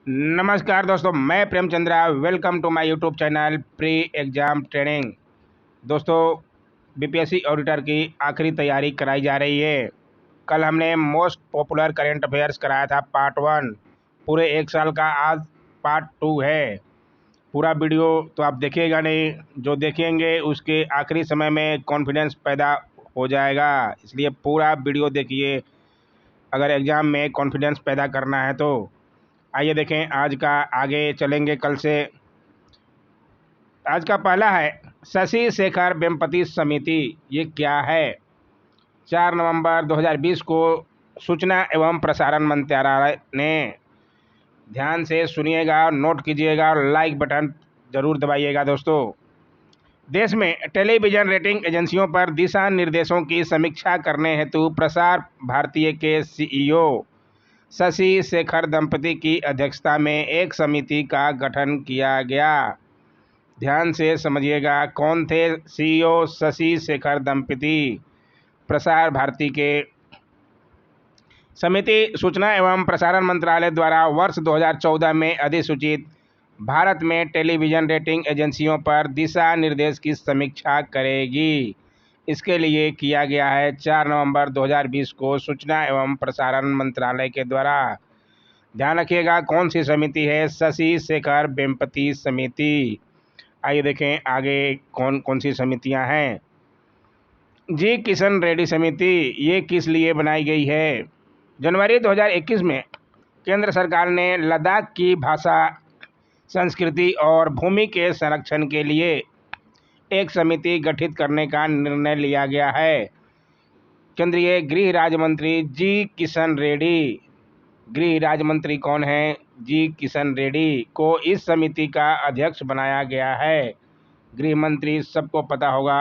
नमस्कार दोस्तों, मैं Premchandra. Welcome to my YouTube channel pre exam training. दोस्तों, बीपीएससी ऑडिटर की आखिरी तैयारी कराई जा रही है। कल हमने मोस्ट पॉपुलर करंट अफेयर्स कराया था पार्ट 1, पूरे 1 साल का। आज पार्ट 2 है। पूरा वीडियो तो आप देखिएगा नहीं, जो देखेंगे उसके आखिरी समय में कॉन्फिडेंस पैदा हो जाएगा, इसलिए पूरा वीडियो देखिए अगर एग्ज़ाम में कॉन्फिडेंस पैदा करना है तो। आइए देखें आज का, आगे चलेंगे कल से। आज का पहला है शशि शेखर वेम्पति समिति। ये क्या है? 4 नवंबर 2020 को सूचना एवं प्रसारण मंत्रालय ने, ध्यान से सुनिएगा, नोट कीजिएगा और लाइक बटन जरूर दबाइएगा दोस्तों। देश में टेलीविजन रेटिंग एजेंसियों पर दिशा निर्देशों की समीक्षा करने हेतु प्रसार भारती के सीईओ शशि शेखर दंपति की अध्यक्षता में एक समिति का गठन किया गया। ध्यान से समझिएगा, कौन थे सीईओ शशि शेखर दंपति प्रसार भारती के? समिति सूचना एवं प्रसारण मंत्रालय द्वारा वर्ष 2014 में अधिसूचित भारत में टेलीविज़न रेटिंग एजेंसियों पर दिशा निर्देश की समीक्षा करेगी। इसके लिए किया गया है 4 नवंबर 2020 को सूचना एवं प्रसारण मंत्रालय के द्वारा। ध्यान रखिएगा, कौन सी समिति है? शशि शेखर वेम्पति समिति। आइए देखें आगे कौन कौन सी समितियां हैं। जी किशन रेड्डी समिति, ये किस लिए बनाई गई है? जनवरी 2021 में केंद्र सरकार ने लद्दाख की भाषा, संस्कृति और भूमि के संरक्षण के लिए एक समिति गठित करने का निर्णय लिया गया है। केंद्रीय गृह राज्य मंत्री जी किशन रेड्डी, गृह राज्य मंत्री कौन है? जी किशन रेड्डी को इस समिति का अध्यक्ष बनाया गया है। गृह मंत्री सबको पता होगा,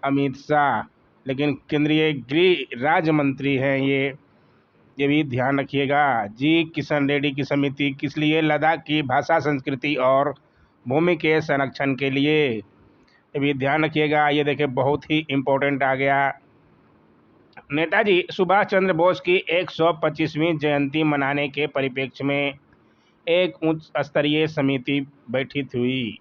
अमित शाह, लेकिन केंद्रीय गृह राज्य मंत्री हैं ये भी ध्यान रखिएगा। जी किशन रेड्डी की समिति किस लिए? लद्दाख की भाषा, संस्कृति और भूमि के संरक्षण के लिए, ये भी ध्यान रखिएगा। ये देखिए, बहुत ही इम्पोर्टेंट आ गया। नेताजी सुभाष चंद्र बोस की 125वीं जयंती मनाने के परिप्रेक्ष्य में एक उच्च स्तरीय समिति बैठित हुई।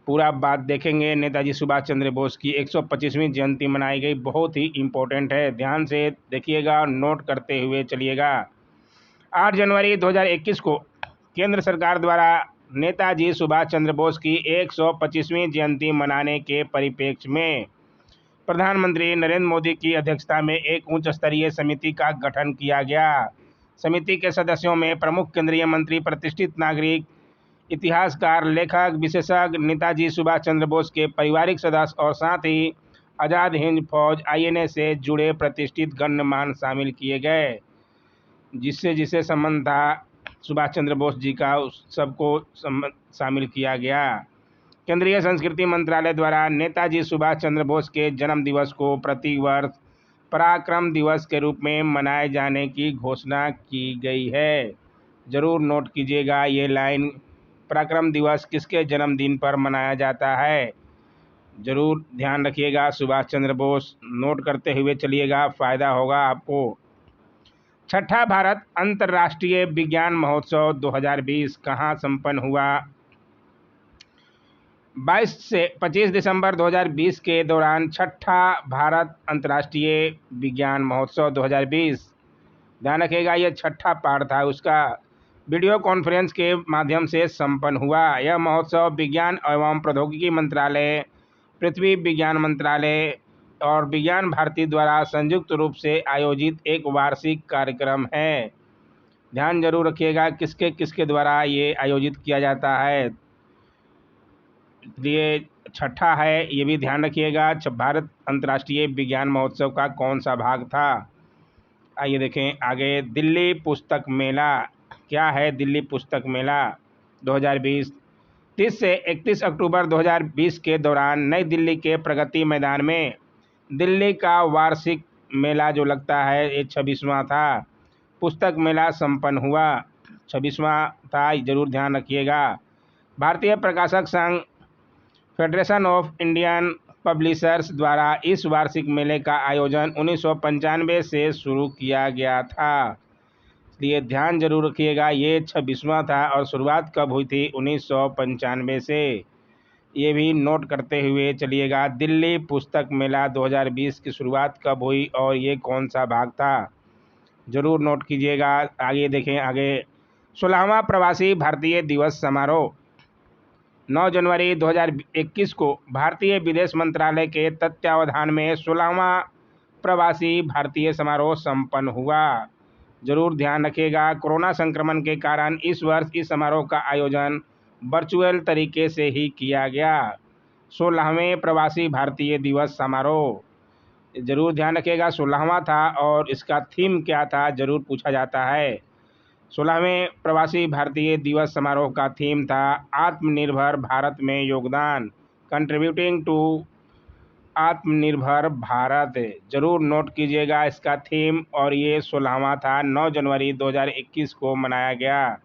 पूरा बात देखेंगे। नेताजी सुभाष चंद्र बोस की 125वीं जयंती मनाई गई, बहुत ही इम्पोर्टेंट है, ध्यान से देखिएगा, नोट करते हुए चलिएगा। 8 जनवरी 2021 को केंद्र सरकार द्वारा नेताजी सुभाष चंद्र बोस की 125वीं जयंती मनाने के परिप्रेक्ष्य में प्रधानमंत्री नरेंद्र मोदी की अध्यक्षता में एक उच्च स्तरीय समिति का गठन किया गया। समिति के सदस्यों में प्रमुख केंद्रीय मंत्री, प्रतिष्ठित नागरिक, इतिहासकार, लेखक, विशेषज्ञ, नेताजी सुभाष चंद्र बोस के पारिवारिक सदस्य और साथ ही आज़ाद हिंद फौज आईएनए से जुड़े प्रतिष्ठित गणमान्य शामिल किए गए। जिससे संबंध था सुभाष चंद्र बोस जी का, उस सबको शामिल किया गया। केंद्रीय संस्कृति मंत्रालय द्वारा नेताजी सुभाष चंद्र बोस के जन्म दिवस को प्रतिवर्ष पराक्रम दिवस के रूप में मनाए जाने की घोषणा की गई है। जरूर नोट कीजिएगा ये लाइन, पराक्रम दिवस किसके जन्मदिन पर मनाया जाता है? जरूर ध्यान रखिएगा, सुभाष चंद्र बोस। नोट करते हुए चलिएगा, फायदा होगा आपको। छठा भारत अंतर्राष्ट्रीय विज्ञान महोत्सव 2020 कहाँ संपन्न हुआ? 22 से 25 दिसंबर 2020 के दौरान छठा भारत अंतर्राष्ट्रीय विज्ञान महोत्सव 2020, ध्यान रखिएगा, यह छठा पार्ट था उसका, वीडियो कॉन्फ्रेंस के माध्यम से संपन्न हुआ। यह महोत्सव विज्ञान एवं प्रौद्योगिकी मंत्रालय, पृथ्वी विज्ञान मंत्रालय और विज्ञान भारती द्वारा संयुक्त रूप से आयोजित एक वार्षिक कार्यक्रम है। ध्यान जरूर रखिएगा, किसके किसके द्वारा ये आयोजित किया जाता है, इसलिए छठा है, ये भी ध्यान रखिएगा। भारत अंतर्राष्ट्रीय विज्ञान महोत्सव का कौन सा भाग था? आइए देखें आगे। दिल्ली पुस्तक मेला, क्या है दिल्ली पुस्तक मेला 2020? 30 से 31 अक्टूबर 2020 के दौरान नई दिल्ली के प्रगति मैदान में दिल्ली का वार्षिक मेला जो लगता है, ये 26वां था। पुस्तक मेला संपन्न हुआ, 26वां था, जरूर ध्यान रखिएगा। भारतीय प्रकाशक संघ, फेडरेशन ऑफ इंडियन पब्लिशर्स द्वारा इस वार्षिक मेले का आयोजन 1995 से शुरू किया गया था। इसलिए ध्यान जरूर रखिएगा। ये 26वां था और शुरुआत कब हुई थी? 1995 से। ये भी नोट करते हुए चलिएगा। दिल्ली पुस्तक मेला 2020 की शुरुआत कब हुई और ये कौन सा भाग था? जरूर नोट कीजिएगा। आगे देखें। आगे 16वां प्रवासी भारतीय दिवस समारोह 9 जनवरी 2021 को भारतीय विदेश मंत्रालय के तत्वावधान में 16वां प्रवासी भारतीय समारोह संपन्न हुआ। जरूर ध्यान रखिएगा। कोरोना संक्रमण के कारण इस वर्ष इस समारोह का आयोजन वर्चुअल तरीके से ही किया गया। 16वें प्रवासी भारतीय दिवस समारोह जरूर ध्यान रखिएगा। 16वां था और इसका थीम क्या था, जरूर पूछा जाता है। 16वें प्रवासी भारतीय दिवस समारोह का थीम था आत्मनिर्भर भारत में योगदान, कंट्रीब्यूटिंग टू आत्मनिर्भर भारत। जरूर नोट कीजिएगा इसका थीम। और ये 16वां था, 9 जनवरी 2021 को मनाया गया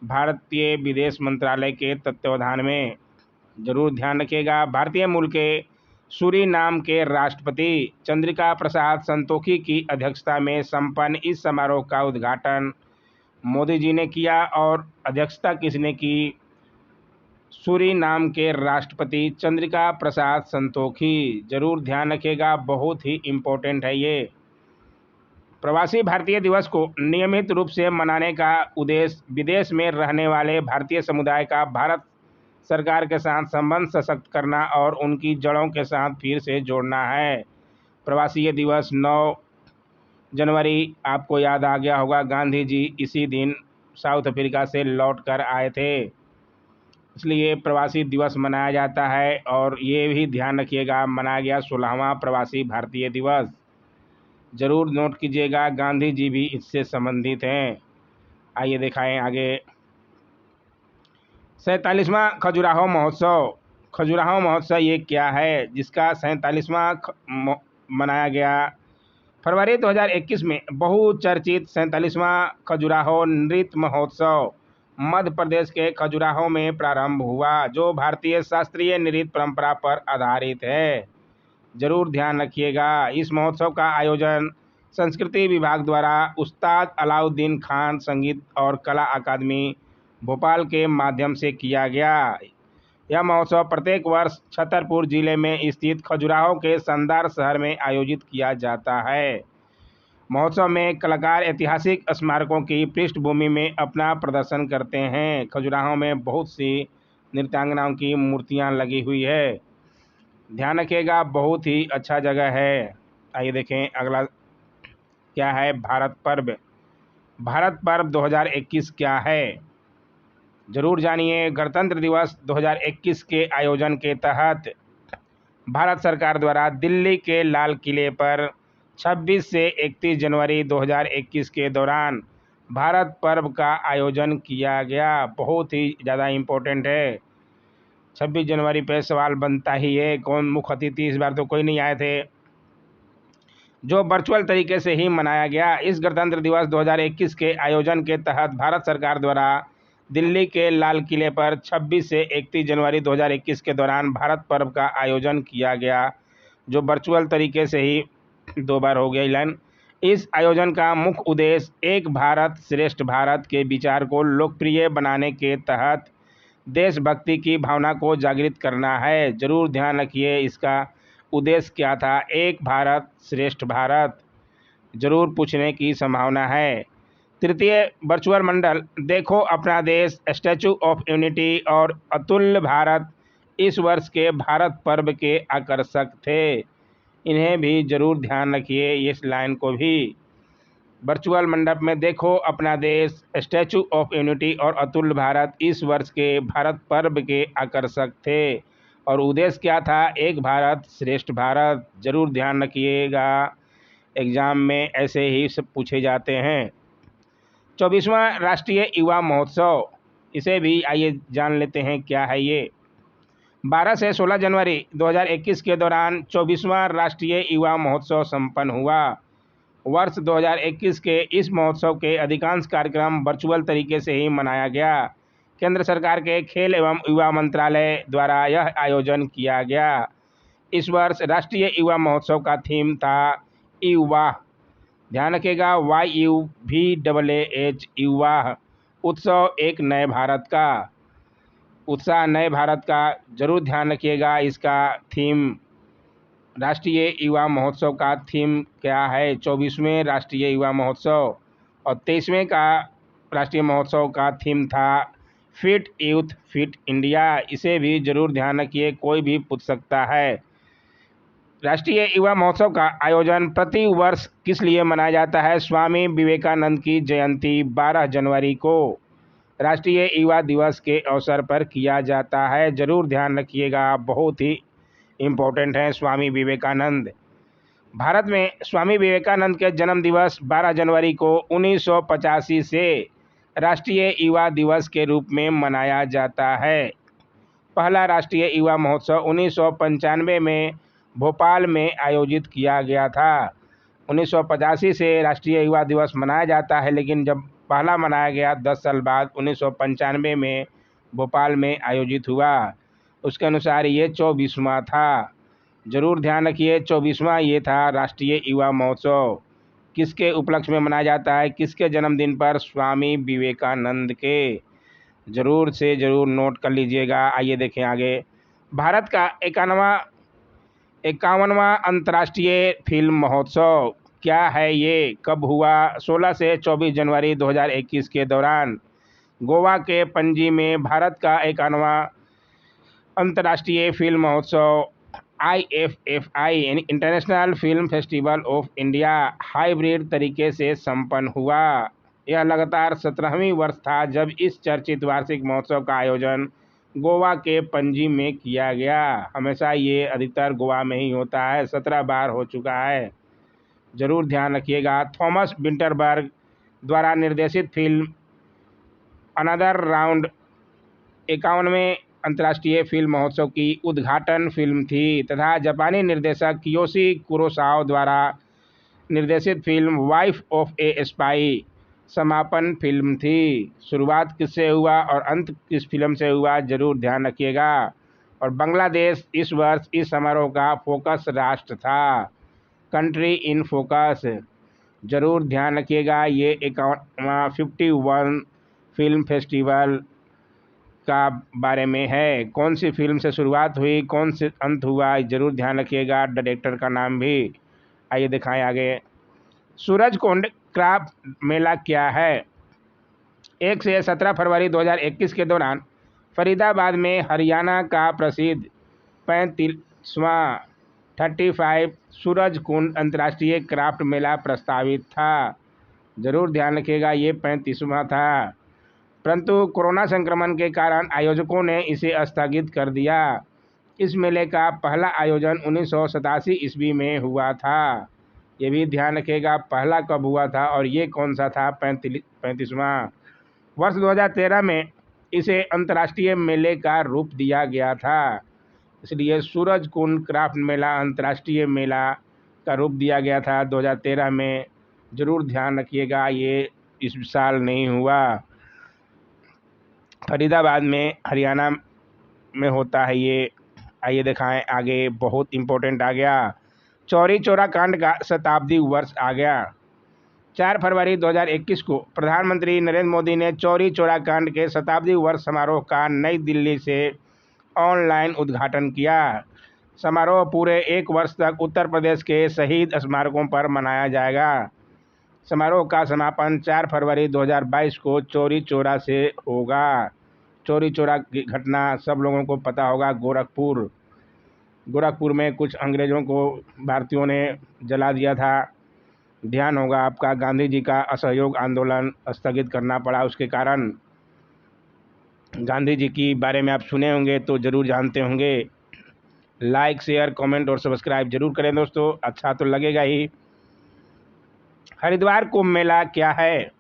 भारतीय विदेश मंत्रालय के तत्वावधान में। जरूर ध्यान रखिएगा। भारतीय मूल के सूरीनाम के राष्ट्रपति चंद्रिका प्रसाद संतोखी की अध्यक्षता में संपन्न इस समारोह का उद्घाटन मोदी जी ने किया। और अध्यक्षता किसने की? सूरीनाम के राष्ट्रपति चंद्रिका प्रसाद संतोखी। जरूर ध्यान रखिएगा, बहुत ही इम्पोर्टेंट है ये। प्रवासी भारतीय दिवस को नियमित रूप से मनाने का उद्देश्य विदेश में रहने वाले भारतीय समुदाय का भारत सरकार के साथ संबंध सशक्त करना और उनकी जड़ों के साथ फिर से जोड़ना है। प्रवासी दिवस 9 जनवरी आपको याद आ गया होगा, गांधी जी इसी दिन साउथ अफ्रीका से लौट कर आए थे, इसलिए प्रवासी दिवस मनाया जाता है। और ये भी ध्यान रखिएगा, मनाया गया 16वां प्रवासी भारतीय दिवस। जरूर नोट कीजिएगा, गांधी जी भी इससे संबंधित हैं। आइए दिखाएं आगे। 47वां खजुराहो महोत्सव। खजुराहो महोत्सव ये क्या है जिसका 47वां मनाया गया? फरवरी 2021 में बहुचर्चित 47वां खजुराहो नृत्य महोत्सव मध्य प्रदेश के खजुराहो में प्रारंभ हुआ, जो भारतीय शास्त्रीय नृत्य परंपरा पर आधारित है। जरूर ध्यान रखिएगा। इस महोत्सव का आयोजन संस्कृति विभाग द्वारा उस्ताद अलाउद्दीन खान संगीत और कला अकादमी भोपाल के माध्यम से किया गया। यह महोत्सव प्रत्येक वर्ष छतरपुर जिले में स्थित खजुराहो के शानदार शहर में आयोजित किया जाता है। महोत्सव में कलाकार ऐतिहासिक स्मारकों की पृष्ठभूमि में अपना प्रदर्शन करते हैं। खजुराहो में बहुत सी नृत्यांगनाओं की मूर्तियां लगी हुई है। ध्यान रखिएगा, बहुत ही अच्छा जगह है। आइए देखें अगला क्या है। भारत पर्व। भारत पर्व 2021 क्या है? जरूर जानिए। गणतंत्र दिवस 2021 के आयोजन के तहत भारत सरकार द्वारा दिल्ली के लाल किले पर 26 से 31 जनवरी 2021 के दौरान भारत पर्व का आयोजन किया गया। बहुत ही ज़्यादा इम्पोर्टेंट है। 26 जनवरी पे सवाल बनता ही है, कौन मुख्य अतिथि? इस बार तो कोई नहीं आए थे, जो वर्चुअल तरीके से ही मनाया गया। इस गणतंत्र दिवस 2021 के आयोजन के तहत भारत सरकार द्वारा दिल्ली के लाल किले पर 26 से 31 जनवरी 2021 के दौरान भारत पर्व का आयोजन किया गया, जो वर्चुअल तरीके से ही 2 बार हो गया ऐलान। इस आयोजन का मुख्य उद्देश्य एक भारत श्रेष्ठ भारत के विचार को लोकप्रिय बनाने के तहत देशभक्ति की भावना को जागृत करना है। जरूर ध्यान रखिए, इसका उद्देश्य क्या था? एक भारत श्रेष्ठ भारत। जरूर पूछने की संभावना है। तृतीय वर्चुअल मंडल देखो अपना देश, स्टैचू ऑफ यूनिटी और अतुल्य भारत इस वर्ष के भारत पर्व के आकर्षक थे। इन्हें भी जरूर ध्यान रखिए, इस लाइन को भी। वर्चुअल मंडप में देखो अपना देश, स्टैचू ऑफ यूनिटी और अतुल्य भारत इस वर्ष के भारत पर्व के आकर्षक थे। और उद्देश्य क्या था? एक भारत श्रेष्ठ भारत। जरूर ध्यान रखिएगा, एग्जाम में ऐसे ही सब पूछे जाते हैं। 24वां राष्ट्रीय युवा महोत्सव, इसे भी आइए जान लेते हैं क्या है ये। 12 से 16 जनवरी 2021 के दौरान 24वां राष्ट्रीय युवा महोत्सव संपन्न हुआ। वर्ष 2021 के इस महोत्सव के अधिकांश कार्यक्रम वर्चुअल तरीके से ही मनाया गया। केंद्र सरकार के खेल एवं युवा मंत्रालय द्वारा यह आयोजन किया गया। इस वर्ष राष्ट्रीय युवा महोत्सव का थीम था युवा, ध्यान रखिएगा YUVAAH युवा उत्सव एक नए भारत का उत्साह नए भारत का जरूर ध्यान रखिएगा। इसका थीम राष्ट्रीय युवा महोत्सव का थीम क्या है? 24वें राष्ट्रीय युवा महोत्सव और 23वें का राष्ट्रीय महोत्सव का थीम था फिट यूथ फिट इंडिया। इसे भी जरूर ध्यान रखिए, कोई भी पूछ सकता है। राष्ट्रीय युवा महोत्सव का आयोजन प्रति वर्ष किस लिए मनाया जाता है? स्वामी विवेकानंद की जयंती 12 जनवरी को राष्ट्रीय युवा दिवस के अवसर पर किया जाता है। जरूर ध्यान रखिएगा, बहुत ही इम्पोर्टेंट है स्वामी विवेकानंद। भारत में स्वामी विवेकानंद के जन्म दिवस 12 जनवरी को 1985 से राष्ट्रीय युवा दिवस के रूप में मनाया जाता है। पहला राष्ट्रीय युवा महोत्सव 1995 में भोपाल में आयोजित किया गया था। 1985 से राष्ट्रीय युवा दिवस मनाया जाता है, लेकिन जब पहला मनाया गया 10 साल बाद 1995 में भोपाल में आयोजित हुआ। उसके अनुसार ये 24वां था। जरूर ध्यान रखिए, 24वां ये था राष्ट्रीय युवा महोत्सव। किसके उपलक्ष्य में मनाया जाता है? किसके जन्मदिन पर? स्वामी विवेकानंद के। जरूर से जरूर नोट कर लीजिएगा। आइए देखें आगे। भारत का 51वां अंतर्राष्ट्रीय फिल्म महोत्सव क्या है? ये कब हुआ? 16 से 24 जनवरी 2021 के दौरान गोवा के पणजी में भारत का 51वां अंतर्राष्ट्रीय फिल्म महोत्सव IFFI यानी international film festival of India hybrid तरीके से संपन्न हुआ। यह लगातार 17वीं वर्ष था जब इस चर्चित वार्षिक महोत्सव का आयोजन गोवा के पणजी में किया गया। हमेशा ये अधिकतर गोवा में ही होता है, 17 बार हो चुका है। जरूर ध्यान रखिएगा। थॉमस विंटरबर्ग द्वारा निर्देशित फिल्म अनदर राउंड 51वें अंतर्राष्ट्रीय फिल्म महोत्सव की उद्घाटन फिल्म थी तथा जापानी निर्देशक कियोशी कुरोसावा द्वारा निर्देशित film wife of A spy समापन फिल्म थी। शुरुआत किससे हुआ और अंत किस फिल्म से हुआ? जरूर ध्यान रखिएगा। और बांग्लादेश इस वर्ष इस समारोह का फोकस राष्ट्र था, कंट्री इन फोकस। जरूर ध्यान रखिएगा, ये 51 फिल्म फेस्टिवल का बारे में है। कौन सी फिल्म से शुरुआत हुई, कौन से अंत हुआ, जरूर ध्यान रखिएगा। डायरेक्टर का नाम भी। आइए दिखाएं आगे। सूरजकुंड क्राफ्ट मेला क्या है? 1 से 17 फरवरी 2021 के दौरान फरीदाबाद में हरियाणा का प्रसिद्ध 35वां 35 सूरजकुंड अंतर्राष्ट्रीय क्राफ्ट मेला प्रस्तावित था। जरूर ध्यान रखिएगा, ये 35वां था, परंतु कोरोना संक्रमण के कारण आयोजकों ने इसे स्थगित कर दिया। इस मेले का पहला आयोजन 1987 ईस्वी में हुआ था। ये भी ध्यान रखिएगा, पहला कब हुआ था और ये कौन सा था? 35वां। वर्ष 2013 में इसे अंतर्राष्ट्रीय मेले का रूप दिया गया था, इसलिए सूरजकुंड क्राफ्ट मेला अंतर्राष्ट्रीय मेला का रूप दिया गया था 2013 में। जरूर ध्यान रखिएगा, ये इस साल नहीं हुआ। फरीदाबाद में हरियाणा में होता है ये। आइए दिखाएं आगे, बहुत इम्पोर्टेंट आ गया। चौरी चौरा कांड का शताब्दी वर्ष आ गया। 4 फरवरी 2021 को प्रधानमंत्री नरेंद्र मोदी ने चौरी चौरा कांड के शताब्दी वर्ष समारोह का नई दिल्ली से ऑनलाइन उद्घाटन किया। समारोह पूरे 1 वर्ष तक उत्तर प्रदेश के शहीद स्मारकों पर मनाया जाएगा। समारोह का समापन 4 फरवरी 2022 को चौरी चौरा से होगा। चौरी चौरा की घटना सब लोगों को पता होगा। गोरखपुर में कुछ अंग्रेज़ों को भारतीयों ने जला दिया था। ध्यान होगा आपका, गांधी जी का असहयोग आंदोलन स्थगित करना पड़ा, उसके कारण। गांधी जी की बारे में आप सुने होंगे तो ज़रूर जानते होंगे। लाइक शेयर कमेंट और सब्सक्राइब जरूर करें दोस्तों, अच्छा तो लगेगा ही। हरिद्वार कुंभ मेला क्या है?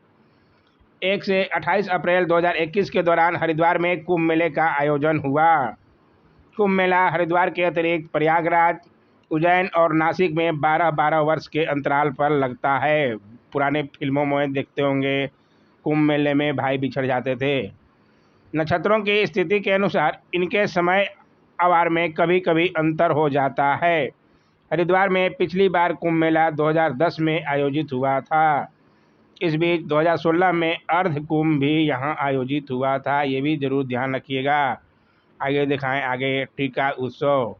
1 से 28 अप्रैल 2021 के दौरान हरिद्वार में कुंभ मेले का आयोजन हुआ। कुंभ मेला हरिद्वार के अतिरिक्त प्रयागराज, उज्जैन और नासिक में 12-12 वर्ष के अंतराल पर लगता है। पुराने फिल्मों में देखते होंगे, कुंभ मेले में भाई बिछड़ जाते थे। नक्षत्रों की स्थिति के अनुसार इनके समय आवर में कभी कभी अंतर हो जाता है। हरिद्वार में पिछली बार कुंभ मेला 2010 में आयोजित हुआ था। इस बीच 2016 में अर्ध कुंभ भी यहां आयोजित हुआ था, ये भी जरूर ध्यान रखिएगा। आगे दिखाएं, आगे टीका उत्सव।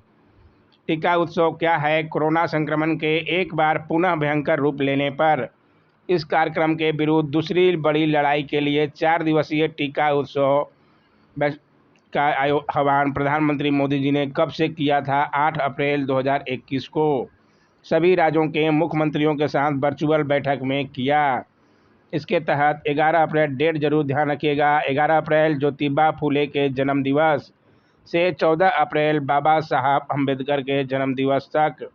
टीका उत्सव क्या है? कोरोना संक्रमण के एक बार पुनः भयंकर रूप लेने पर इस कार्यक्रम के विरुद्ध दूसरी बड़ी लड़ाई के लिए 4 दिवसीय टीका उत्सव का आह्वान प्रधानमंत्री मोदी जी ने कब से किया था? 8 अप्रैल 2021 को सभी राज्यों के मुख्यमंत्रियों के साथ वर्चुअल बैठक में किया। इसके तहत 11 अप्रैल, डेट जरूर ध्यान रखिएगा, 11 अप्रैल ज्योतिबा फूले के जन्म दिवस से 14 अप्रैल बाबा साहब अम्बेडकर के जन्म दिवस तक,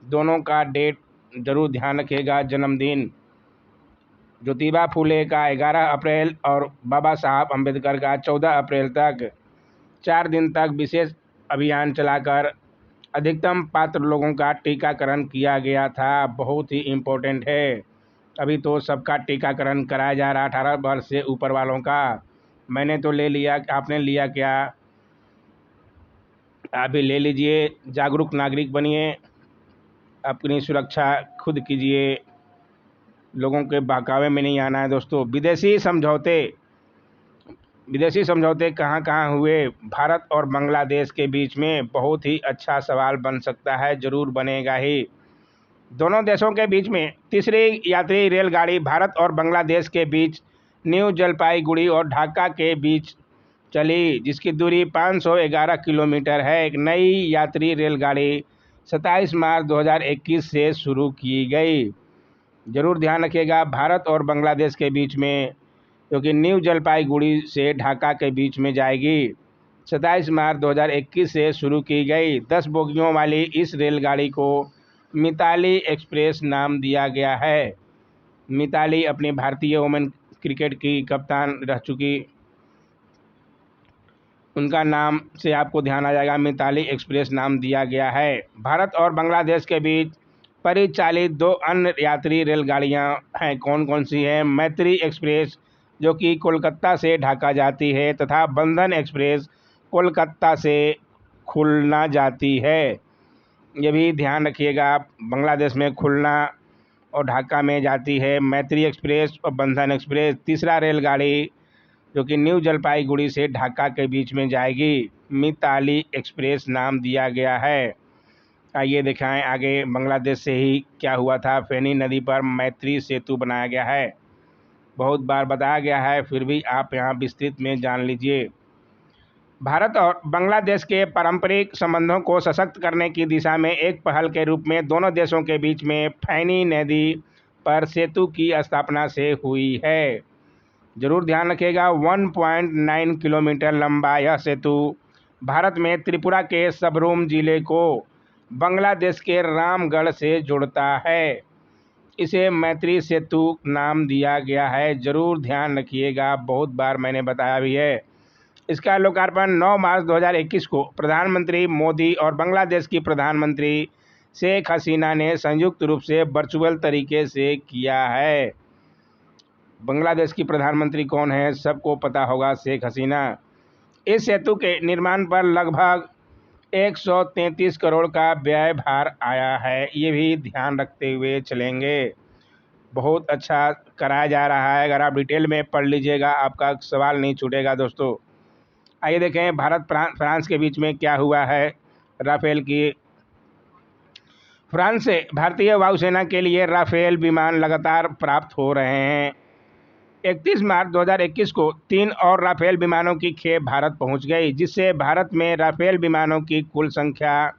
दोनों का डेट जरूर ध्यान रखिएगा। जन्मदिन ज्योतिबा फूले का 11 अप्रैल और बाबा साहब अम्बेडकर का 14 अप्रैल तक 4 दिन तक विशेष अभियान चलाकर अधिकतम पात्र लोगों का टीकाकरण किया गया था। बहुत ही इम्पोर्टेंट है। अभी तो सबका टीकाकरण कराया जा रहा, 18 वर्ष से ऊपर वालों का। मैंने तो ले लिया, आपने लिया क्या? आप भी ले लीजिए, जागरूक नागरिक बनिए, अपनी सुरक्षा खुद कीजिए, लोगों के बहकावे में नहीं आना है दोस्तों। विदेशी समझौते कहाँ कहाँ हुए? भारत और बांग्लादेश के बीच में। बहुत ही अच्छा सवाल बन सकता है, जरूर बनेगा ही। दोनों देशों के बीच में तीसरी यात्री रेलगाड़ी भारत और बांग्लादेश के बीच न्यू जलपाईगुड़ी और ढाका के बीच चली, जिसकी दूरी 511 किलोमीटर है। एक नई यात्री रेलगाड़ी 27 मार्च 2021 से शुरू की गई। जरूर ध्यान रखिएगा, भारत और बांग्लादेश के बीच में, क्योंकि न्यू जलपाईगुड़ी से ढाका के बीच में जाएगी। 27 मार्च 2021 से शुरू की गई 10 बोगियों वाली इस रेलगाड़ी को मिताली एक्सप्रेस नाम दिया गया है। मिताली अपनी भारतीय वुमेन क्रिकेट की कप्तान रह चुकी, उनका नाम से आपको ध्यान आ जाएगा, मिताली एक्सप्रेस नाम दिया गया है। भारत और बांग्लादेश के बीच परिचालित 2 अन्य यात्री रेलगाड़ियां हैं। कौन कौन सी हैं? मैत्री एक्सप्रेस, जो कि कोलकाता से ढाका जाती है, तथा बंधन एक्सप्रेस कोलकाता से खुलना जाती है। ये भी ध्यान रखिएगा, बांग्लादेश में खुलना और ढाका में जाती है मैत्री एक्सप्रेस और बंधन एक्सप्रेस। तीसरा रेलगाड़ी जो कि न्यू जलपाईगुड़ी से ढाका के बीच में जाएगी, मिताली एक्सप्रेस नाम दिया गया है। आइए दिखाएं आगे, बांग्लादेश से ही क्या हुआ था। फेनी नदी पर मैत्री सेतु बनाया गया है, बहुत बार बताया गया है, फिर भी आप यहाँ विस्तृत में जान लीजिए। भारत और बांग्लादेश के पारंपरिक संबंधों को सशक्त करने की दिशा में एक पहल के रूप में दोनों देशों के बीच में फैनी नदी पर सेतु की स्थापना से हुई है। जरूर ध्यान रखिएगा, 1.9 किलोमीटर लंबा यह सेतु भारत में त्रिपुरा के सबरूम जिले को बांग्लादेश के रामगढ़ से जोड़ता है। इसे मैत्री सेतु नाम दिया गया है, जरूर ध्यान रखिएगा, बहुत बार मैंने बताया भी है। इसका लोकार्पण 9 मार्च 2021 को प्रधानमंत्री मोदी और बांग्लादेश की प्रधानमंत्री शेख हसीना ने संयुक्त रूप से वर्चुअल तरीके से किया है। बांग्लादेश की प्रधानमंत्री कौन है? सबको पता होगा, शेख हसीना। इस सेतु के निर्माण पर लगभग 133 करोड़ का व्यय भार आया है, ये भी ध्यान रखते हुए चलेंगे। बहुत अच्छा कराया जा रहा है, अगर आप डिटेल में पढ़ लीजिएगा आपका सवाल नहीं छूटेगा दोस्तों। आइए देखें, भारत फ्रांस के बीच में क्या हुआ है। राफेल की, फ्रांस से भारतीय वायुसेना के लिए राफेल विमान लगातार प्राप्त हो रहे हैं। 31 मार्च 2021 को 3 और राफेल विमानों की खेप भारत पहुंच गई, जिससे भारत में राफेल विमानों की कुल संख्या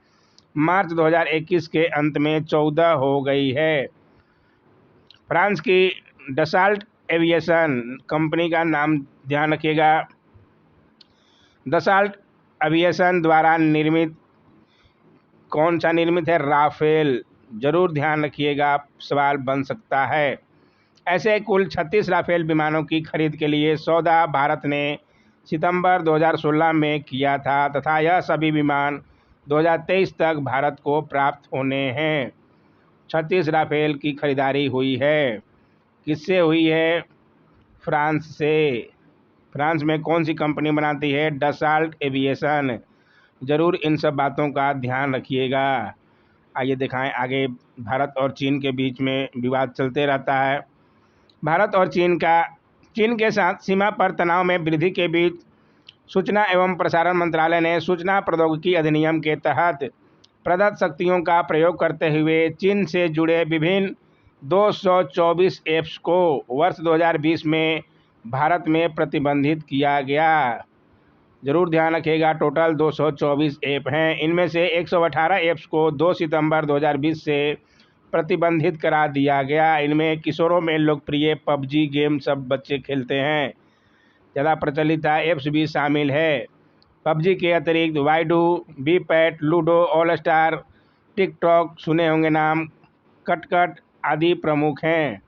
मार्च 2021 के अंत में 14 हो गई है। फ्रांस की डसाल्ट एविएशन कंपनी का नाम ध्यान रखिएगा। डसाल्ट एविएशन द्वारा निर्मित कौन सा निर्मित है? राफेल। जरूर ध्यान रखिएगा, सवाल बन सकता है। ऐसे कुल 36 राफेल विमानों की खरीद के लिए सौदा भारत ने सितंबर 2016 में किया था, तथा यह सभी विमान 2023 तक भारत को प्राप्त होने हैं। 36 राफेल की खरीदारी हुई है। किससे हुई है? फ्रांस से। फ्रांस में कौन सी कंपनी बनाती है? Dassault aviation. जरूर इन सब बातों का ध्यान रखिएगा। आइए दिखाएं आगे। भारत और चीन के बीच में विवाद चलते रहता है। भारत और चीन के साथ सीमा पर तनाव में वृद्धि के बीच सूचना एवं प्रसारण मंत्रालय ने सूचना प्रौद्योगिकी अधिनियम के तहत प्रदत्त शक्तियों का प्रयोग करते हुए चीन से जुड़े विभिन्न 224 ऐप्स को वर्ष 2020 में भारत में प्रतिबंधित किया गया। जरूर ध्यान रखिएगा, टोटल 224 ऐप हैं। इनमें से 118 ऐप्स को 2 सितंबर 2020 से प्रतिबंधित करा दिया गया। इनमें किशोरों में लोकप्रिय पबजी गेम सब बच्चे खेलते हैं, ज़्यादा प्रचलित ऐप्स भी शामिल है। पबजी के अतिरिक्त वाइडू, वीपैट, लूडो, ऑल स्टार, टिकटॉक, सुने होंगे नाम, कटकट आदि प्रमुख हैं।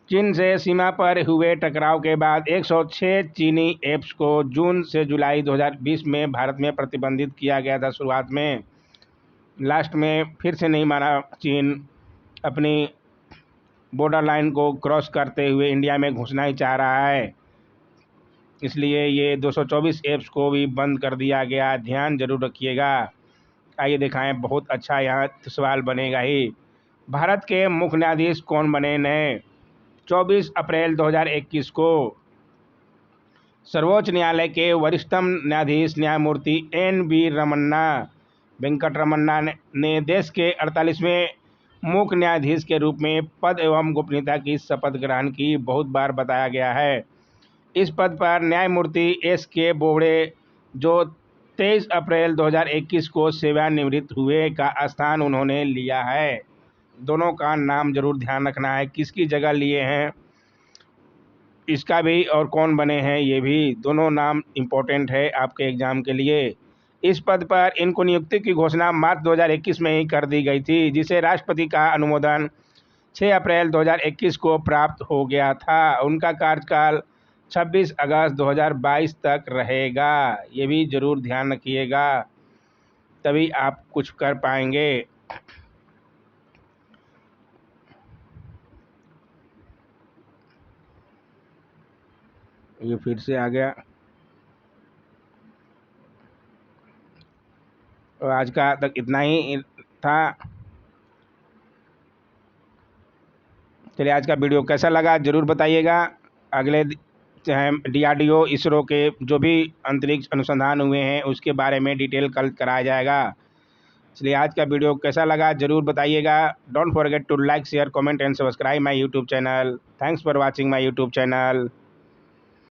चीन से सीमा पर हुए टकराव के बाद 106 चीनी ऐप्स को जून से जुलाई 2020 में भारत में प्रतिबंधित किया गया था। शुरुआत में, लास्ट में फिर से नहीं माना चीन, अपनी बॉर्डर लाइन को क्रॉस करते हुए इंडिया में घुसना ही चाह रहा है, इसलिए ये 224 ऐप्स को भी बंद कर दिया गया। ध्यान जरूर रखिएगा। आइए दिखाएं, बहुत अच्छा यहाँ सवाल बनेगा ही। भारत के मुख्य न्यायाधीश कौन बने नए? 24 अप्रैल 2021 को सर्वोच्च न्यायालय के वरिष्ठतम न्यायाधीश न्यायमूर्ति NV वेंकटरमन्ना ने देश के 48वें मुख्य न्यायाधीश के रूप में पद एवं गोपनीयता की शपथ ग्रहण की। बहुत बार बताया गया है। इस पद पर न्यायमूर्ति SK बोबड़े, जो 23 अप्रैल 2021 को सेवानिवृत्त हुए, का स्थान उन्होंने लिया है। दोनों का नाम जरूर ध्यान रखना है, किसकी जगह लिए हैं इसका भी, और कौन बने हैं ये भी, दोनों नाम इम्पोर्टेंट है आपके एग्जाम के लिए। इस पद पर इनको नियुक्ति की घोषणा मार्च 2021 में ही कर दी गई थी, जिसे राष्ट्रपति का अनुमोदन 6 अप्रैल 2021 को प्राप्त हो गया था। उनका कार्यकाल 26 अगस्त 2022 तक रहेगा। ये भी जरूर ध्यान रखिएगा, तभी आप कुछ कर पाएंगे। ये फिर से आ गया। और आज का तक इतना ही था। चलिए, आज का वीडियो कैसा लगा जरूर बताइएगा। अगले चाहे DRDO, इसरो के जो भी अंतरिक्ष अनुसंधान हुए हैं उसके बारे में डिटेल कल कराया जाएगा। इसलिए आज का वीडियो कैसा लगा जरूर बताइएगा। Don't forget to like, share, comment and subscribe my YouTube channel. Thanks for watching my YouTube channel.